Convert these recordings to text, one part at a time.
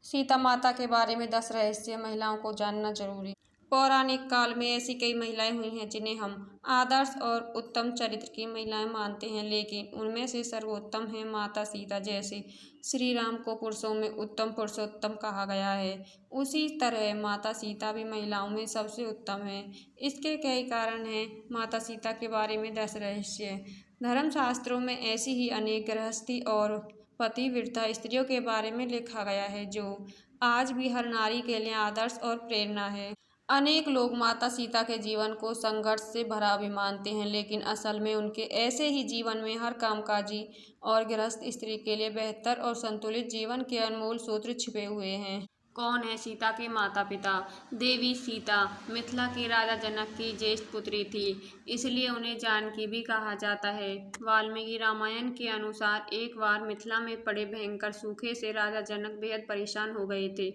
सीता माता के बारे में 10 रहस्य महिलाओं को जानना जरूरी। पौराणिक काल में ऐसी कई महिलाएं हुई हैं जिन्हें हम आदर्श और उत्तम चरित्र की महिलाएं मानते हैं, लेकिन उनमें से सर्वोत्तम है माता सीता। जैसे श्री राम को पुरुषों में उत्तम पुरुषोत्तम कहा गया है, उसी तरह माता सीता भी महिलाओं में सबसे उत्तम है। इसके कई कारण हैं। माता सीता के बारे में 10 रहस्य। धर्मशास्त्रों में ऐसी ही अनेक गृहस्थी और पतिव्रता स्त्रियों के बारे में लिखा गया है जो आज भी हर नारी के लिए आदर्श और प्रेरणा है। अनेक लोग माता सीता के जीवन को संघर्ष से भरा भी मानते हैं, लेकिन असल में उनके ऐसे ही जीवन में हर कामकाजी और गृहस्थ स्त्री के लिए बेहतर और संतुलित जीवन के अनमोल सूत्र छिपे हुए हैं। कौन है सीता के माता पिता? देवी सीता मिथिला के राजा जनक की ज्येष्ठ पुत्री थी, इसलिए उन्हें जानकी भी कहा जाता है। वाल्मीकि रामायण के अनुसार एक बार मिथिला में पड़े भयंकर सूखे से राजा जनक बेहद परेशान हो गए थे।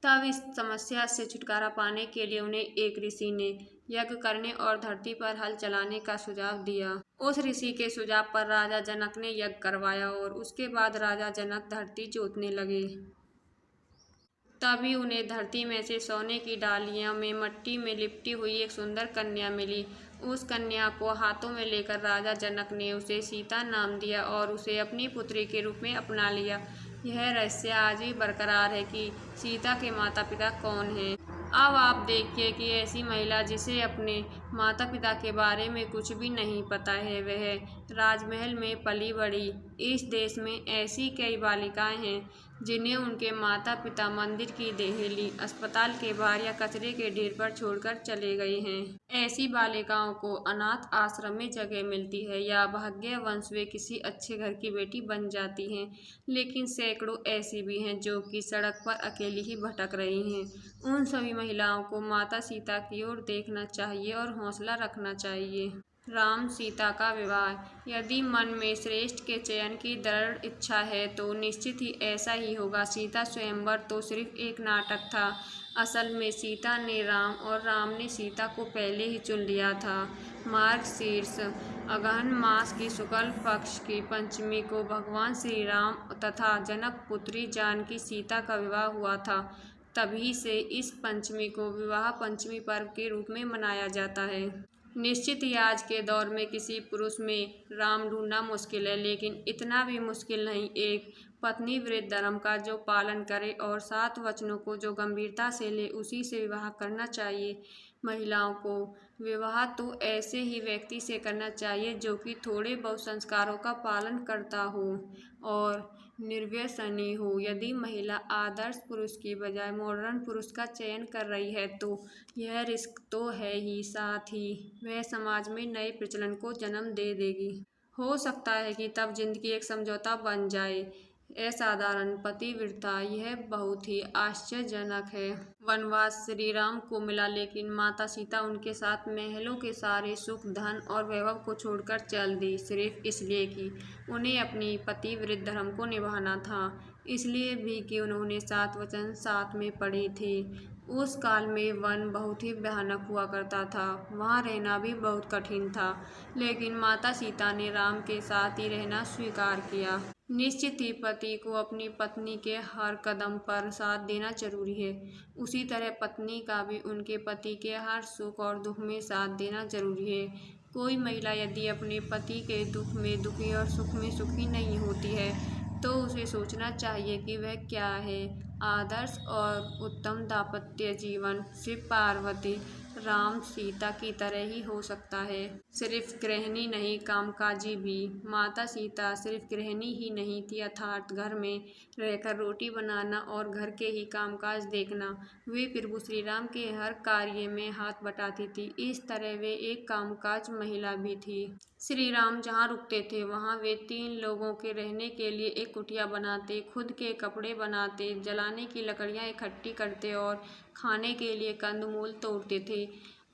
तब इस समस्या से छुटकारा पाने के लिए उन्हें एक ऋषि ने यज्ञ करने और धरती पर हल चलाने का सुझाव दिया। उस ऋषि के सुझाव पर राजा जनक ने यज्ञ करवाया और उसके बाद राजा जनक धरती जोतने लगे। तभी उन्हें धरती में से सोने की डालियों में मट्टी में लिपटी हुई एक सुंदर कन्या मिली। उस कन्या को हाथों में लेकर राजा जनक ने उसे सीता नाम दिया और उसे अपनी पुत्री के रूप में अपना लिया। यह रहस्य आज भी बरकरार है कि सीता के माता पिता कौन हैं। अब आप देखिए कि ऐसी महिला जिसे अपने माता पिता के बारे में कुछ भी नहीं पता है, वह राजमहल में पली बड़ी। इस देश में ऐसी कई बालिकाएं हैं जिन्हें उनके माता पिता मंदिर की देहली, अस्पताल के बाहर या कचरे के ढेर पर छोड़कर चले गए हैं। ऐसी बालिकाओं को अनाथ आश्रम में जगह मिलती है या भाग्यवश वे किसी अच्छे घर की बेटी बन जाती हैं, लेकिन सैकड़ों ऐसी भी हैं जो कि सड़क पर अकेली ही भटक रही हैं। उन सभी महिलाओं को माता सीता की ओर देखना चाहिए और हौसला रखना चाहिए। राम सीता का विवाह। यदि मन में श्रेष्ठ के चयन की दृढ़ इच्छा है तो निश्चित ही ऐसा ही होगा। सीता स्वयंवर तो सिर्फ एक नाटक था। असल में सीता ने राम और राम ने सीता को पहले ही चुन लिया था। मार्गशीर्ष अगहन मास की शुक्ल पक्ष की पंचमी को भगवान श्री राम तथा जनक पुत्री जानकी सीता का विवाह हुआ था। तभी से इस पंचमी को विवाह पंचमी पर्व के रूप में मनाया जाता है। निश्चित ही आज के दौर में किसी पुरुष में राम ढूंढना मुश्किल है, लेकिन इतना भी मुश्किल नहीं एक पत्नी व्रत धर्म का जो पालन करे और 7 वचनों को जो गंभीरता से ले, उसी से विवाह करना चाहिए। महिलाओं को विवाह तो ऐसे ही व्यक्ति से करना चाहिए जो कि थोड़े बहुत संस्कारों का पालन करता हो और निर्व्यसनी हो। यदि महिला आदर्श पुरुष की बजाय मॉडर्न पुरुष का चयन कर रही है तो यह रिस्क तो है ही, साथ ही वह समाज में नए प्रचलन को जन्म दे देगी। हो सकता है कि तब जिंदगी एक समझौता बन जाए। असाधारण पतिव्रता, यह बहुत ही आश्चर्यजनक है। वनवास श्री राम को मिला, लेकिन माता सीता उनके साथ महलों के सारे सुख, धन और वैभव को छोड़कर चल दी, सिर्फ इसलिए कि उन्हें अपनी पतिव्रत धर्म को निभाना था। इसलिए भी कि उन्होंने 7 वचन साथ में पढ़े थे। उस काल में वन बहुत ही भयानक हुआ करता था, वहाँ रहना भी बहुत कठिन था, लेकिन माता सीता ने राम के साथ ही रहना स्वीकार किया। निश्चित ही पति को अपनी पत्नी के हर कदम पर साथ देना जरूरी है, उसी तरह पत्नी का भी उनके पति के हर सुख और दुख में साथ देना जरूरी है। कोई महिला यदि अपने पति के दुख में दुखी और सुख में सुखी नहीं होती है तो उसे सोचना चाहिए कि वह क्या है। आदर्श और उत्तम दाम्पत्य जीवन शिव पार्वती राम सीता की तरह ही हो सकता है। सिर्फ गृहिणी नहीं, कामकाजी भी। माता सीता सिर्फ गृहिणी ही नहीं थी, अर्थात घर में रहकर रोटी बनाना और घर के ही कामकाज देखना। वे प्रभु श्री राम के हर कार्य में हाथ बटाती थी। इस तरह वे एक कामकाज महिला भी थी। श्री राम जहाँ रुकते थे वहाँ वे 3 लोगों के रहने के लिए एक कुटिया बनाते, खुद के कपड़े बनाते, जलाने की लकड़ियाँ इकट्ठी करते और खाने के लिए कंदमूल तोड़ते थे।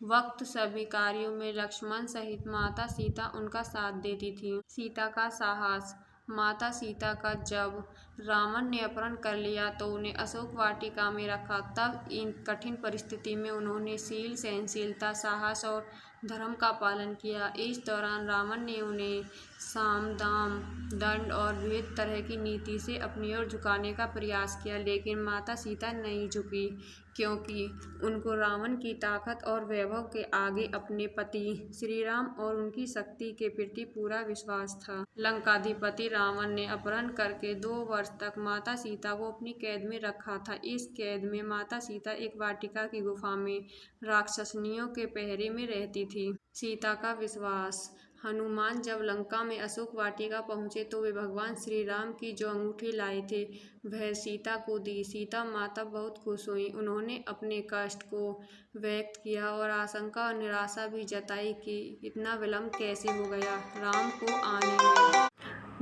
वक्त सभी कार्यों में लक्ष्मण सहित माता सीता उनका साथ देती थी। सीता का साहस। माता सीता का जब रावण ने अपहरण कर लिया तो उन्हें अशोक वाटिका में रखा। तब इन कठिन परिस्थिति में उन्होंने शील, सहनशीलता, साहस और धर्म का पालन किया। इस दौरान रावण ने उन्हें साम, दाम, दंड और विविध तरह की नीति से अपनी ओर झुकाने का प्रयास किया, लेकिन माता सीता नहीं झुकी, क्योंकि उनको रावण की ताकत और वैभव के आगे अपने पति श्री राम और उनकी शक्ति के प्रति पूरा विश्वास था। लंकाधिपति रावण ने अपहरण करके 2 वर्ष तक माता सीता को अपनी कैद में रखा था। इस कैद में माता सीता एक वाटिका की गुफा में राक्षसनियों के पहरे में रहती थी। सीता का विश्वास। हनुमान जब लंका में अशोक वाटिका पहुंचे तो वे भगवान श्री राम की जो अंगूठी लाए थे वह सीता को दी। सीता माता बहुत खुश हुई। उन्होंने अपने कष्ट को व्यक्त किया और आशंका और निराशा भी जताई कि इतना विलंब कैसे हो गया राम को आने में।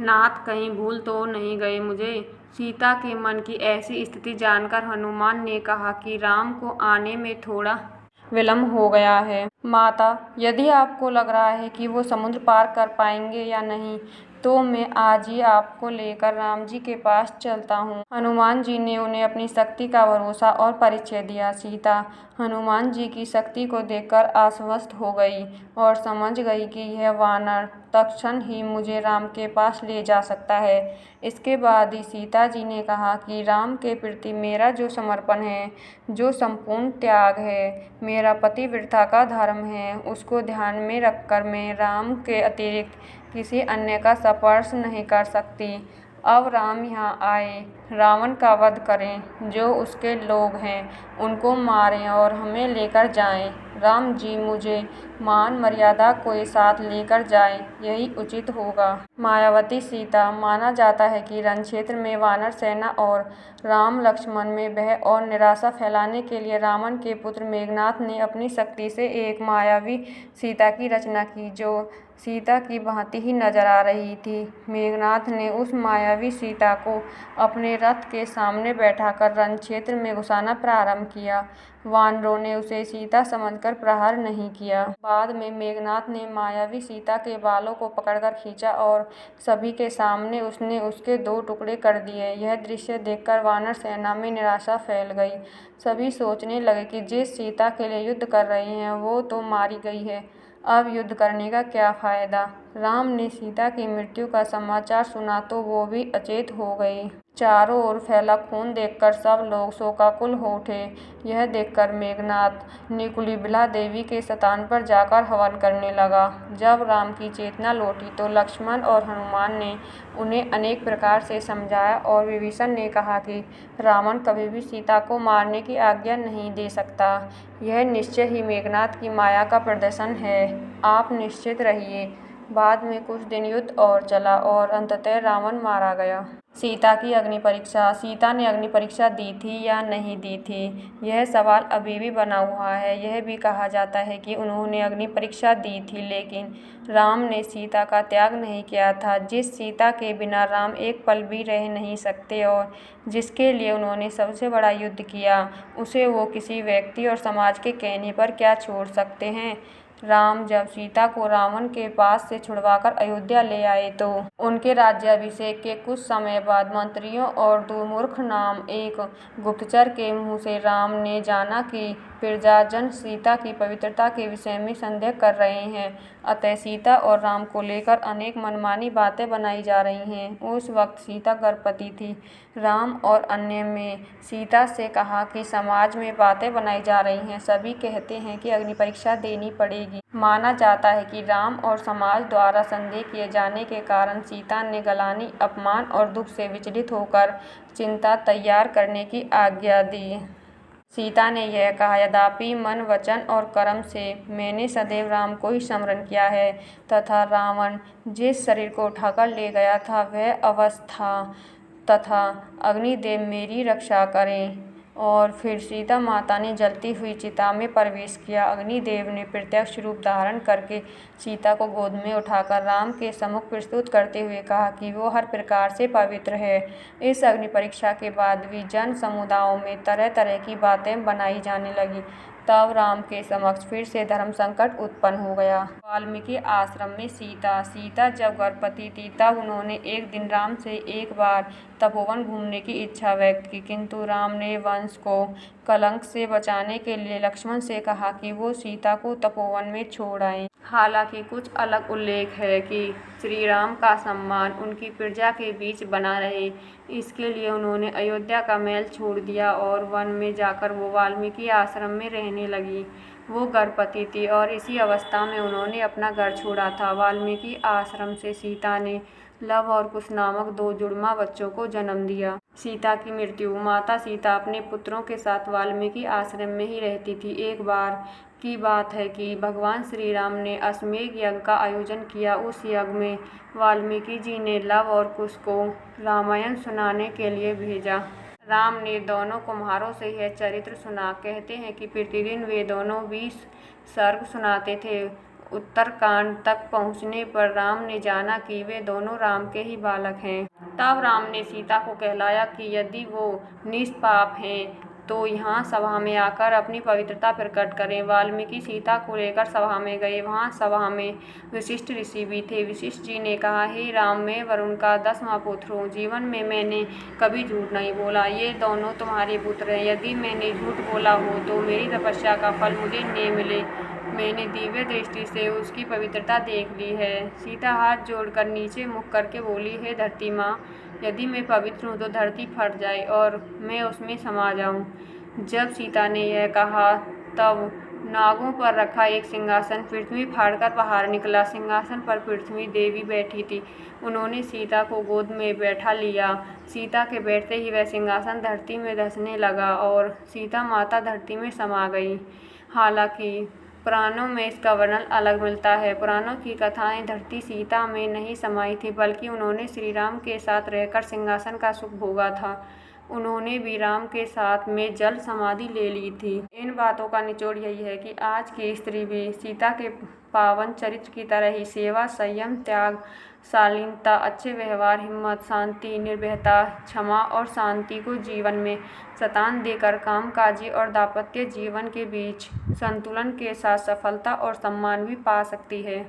नाथ कहीं भूल तो नहीं गए मुझे। सीता के मन की ऐसी स्थिति जानकर हनुमान ने कहा कि राम को आने में थोड़ा विलंब हो गया है। माता, यदि आपको लग रहा है कि वो समुद्र पार कर पाएंगे या नहीं, तो मैं आज ही आपको लेकर राम जी के पास चलता हूँ। हनुमान जी ने उन्हें अपनी शक्ति का भरोसा और परिचय दिया। सीता हनुमान जी की शक्ति को देखकर आश्वस्त हो गई और समझ गई कि यह वानर तत्क्षण ही मुझे राम के पास ले जा सकता है। इसके बाद ही सीता जी ने कहा कि राम के प्रति मेरा जो समर्पण है, जो संपूर्ण त्याग है, मेरा पतिव्रता का धर्म है, उसको ध्यान में रखकर मैं राम के अतिरिक्त किसी अन्य का स्पर्श नहीं कर सकती। अब राम यहाँ आए, रावण का वध करें, जो उसके लोग हैं उनको मारें और हमें लेकर जाएं। राम जी मुझे मान मर्यादा के साथ लेकर जाएं, यही उचित होगा। मायावती सीता। माना जाता है कि रण क्षेत्र में वानर सेना और राम लक्ष्मण में भय और निराशा फैलाने के लिए रावण के पुत्र मेघनाद ने अपनी शक्ति से एक मायावी सीता की रचना की, जो सीता की भांति ही नजर आ रही थी। मेघनाद ने उस मायावी सीता को अपने रथ के सामने बैठाकर रण क्षेत्र में घुसाना प्रारंभ किया। वानरों ने उसे सीता समझकर प्रहार नहीं किया। बाद में मेघनाद ने मायावी सीता के बालों को पकड़कर खींचा और सभी के सामने उसने उसके 2 टुकड़े कर दिए। यह दृश्य देखकर वानर सेना में निराशा फैल गई। सभी सोचने लगे कि जिस सीता के लिए युद्ध कर रहे हैं वो तो मारी गई है, अब युद्ध करने का क्या फायदा। राम ने सीता की मृत्यु का समाचार सुना तो वो भी अचेत हो गए। चारों ओर फैला खून देखकर सब लोग शोकाकुल हो उठे। यह देखकर मेघनाद निकुलिबिला देवी के स्थान पर जाकर हवन करने लगा। जब राम की चेतना लौटी तो लक्ष्मण और हनुमान ने उन्हें अनेक प्रकार से समझाया और विभीषण ने कहा कि रावण कभी भी सीता को मारने की आज्ञा नहीं दे सकता। यह निश्चय ही मेघनाद की माया का प्रदर्शन है, आप निश्चित रहिए। बाद में कुछ दिन युद्ध और चला और अंततः रावण मारा गया। सीता की अग्नि परीक्षा। सीता ने अग्नि परीक्षा दी थी या नहीं दी थी, यह सवाल अभी भी बना हुआ है। यह भी कहा जाता है कि उन्होंने अग्नि परीक्षा दी थी, लेकिन राम ने सीता का त्याग नहीं किया था। जिस सीता के बिना राम एक पल भी रह नहीं सकते और जिसके लिए उन्होंने सबसे बड़ा युद्ध किया, उसे वो किसी व्यक्ति और समाज के कहने पर क्या छोड़ सकते हैं। राम जब सीता को रावण के पास से छुड़वाकर अयोध्या ले आए तो उनके राज्याभिषेक के कुछ समय बाद मंत्रियों और दुर्मुख नाम एक गुप्तचर के मुंह से राम ने जाना कि प्रजाजन सीता की पवित्रता के विषय में संदेह कर रहे हैं, अतः सीता और राम को लेकर अनेक मनमानी बातें बनाई जा रही हैं। उस वक्त सीता गर्भवती थी। राम और अन्य में सीता से कहा कि समाज में बातें बनाई जा रही हैं, सभी कहते हैं कि अग्नि परीक्षा देनी पड़ेगी। माना जाता है कि राम और समाज द्वारा संदेह किए जाने के कारण सीता ने गलानी, अपमान और दुख से विचलित होकर चिंता तैयार करने की आज्ञा दी। सीता ने यह कहा, यद्यपि मन, वचन और कर्म से मैंने सदैव राम को ही स्मरण किया है, तथा रावण जिस शरीर को उठाकर ले गया था वह अवस्था तथा अग्निदेव मेरी रक्षा करें। और फिर सीता माता ने जलती हुई चिता में प्रवेश किया। अग्निदेव ने प्रत्यक्ष रूप धारण करके सीता को गोद में उठाकर राम के सम्मुख प्रस्तुत करते हुए कहा कि वो हर प्रकार से पवित्र है। इस अग्नि परीक्षा के बाद भी जन समुदायों में तरह तरह की बातें बनाई जाने लगी। तब राम के समक्ष फिर से धर्म संकट उत्पन्न हो गया। वाल्मीकि आश्रम में सीता जब गर्भवती थी तब उन्होंने एक दिन राम से एक बार तपोवन घूमने की इच्छा व्यक्त की, किंतु राम ने वंश को कलंक से बचाने के लिए लक्ष्मण से कहा कि वो सीता को तपोवन में छोड़ आएं। हालांकि कुछ अलग उल्लेख है कि श्री राम का सम्मान उनकी प्रजा के बीच बना रहे, इसके लिए उन्होंने अयोध्या का महल छोड़ दिया और वन में जाकर वो वाल्मीकि आश्रम में रहने लगी। वो गर्भवती थी और इसी अवस्था में उन्होंने अपना घर छोड़ा था। वाल्मीकि आश्रम से सीता ने लव और कुश नामक 2 जुड़वा बच्चों को जन्म दिया। सीता की मृत्यु। माता सीता अपने पुत्रों के साथ वाल्मीकि आश्रम में ही रहती थी। एक बार की बात है कि भगवान श्री राम ने अश्वमेध यज्ञ का आयोजन किया। उस यज्ञ में वाल्मीकि जी ने लव और कुश को रामायण सुनाने के लिए भेजा। राम ने दोनों कुम्हारों से यह चरित्र सुना। कहते हैं कि प्रतिदिन वे दोनों 20 सर्ग सुनाते थे। उत्तरकांड तक पहुँचने पर राम ने जाना कि वे दोनों राम के ही बालक हैं। तब राम ने सीता को कहलाया कि यदि वो निष्पाप हैं तो यहाँ सभा में आकर अपनी पवित्रता प्रकट करें। वाल्मीकि सीता को लेकर सभा में गए। वहाँ सभा में वशिष्ठ ऋषि भी थे। वशिष्ठ जी ने कहा, हे राम, मैं वरुण का 10वां पुत्र हूँ। जीवन में मैंने कभी झूठ नहीं बोला। ये दोनों तुम्हारे पुत्र हैं। यदि मैंने झूठ बोला हो तो मेरी तपस्या का फल मुझे न मिले। मैंने दिव्य दृष्टि से उसकी पवित्रता देख ली है। सीता हाथ जोड़कर नीचे मुख करके बोली, हे धरती माँ, यदि मैं पवित्र हूँ तो धरती फट जाए और मैं उसमें समा जाऊँ। जब सीता ने यह कहा तब नागों पर रखा एक सिंहासन पृथ्वी फाड़कर बाहर निकला। सिंहासन पर पृथ्वी देवी बैठी थी। उन्होंने सीता को गोद में बैठा लिया। सीता के बैठते ही वह सिंहासन धरती में धंसने लगा और सीता माता धरती में समा गई। हालांकि पुराणों में इसका वर्णन अलग मिलता है। पुराणों की कथाएं धरती सीता में नहीं समाई थी, बल्कि उन्होंने श्री राम के साथ रहकर सिंहासन का सुख भोगा था। उन्होंने भी राम के साथ में जल समाधि ले ली थी। इन बातों का निचोड़ यही है कि आज की स्त्री भी सीता के पावन चरित्र की तरह ही सेवा, संयम, त्याग, शालीनता, अच्छे व्यवहार, हिम्मत, शांति, निर्भयता, क्षमा और शांति को जीवन में शतान देकर कामकाजी और दाम्पत्य जीवन के बीच संतुलन के साथ सफलता और सम्मान भी पा सकती है।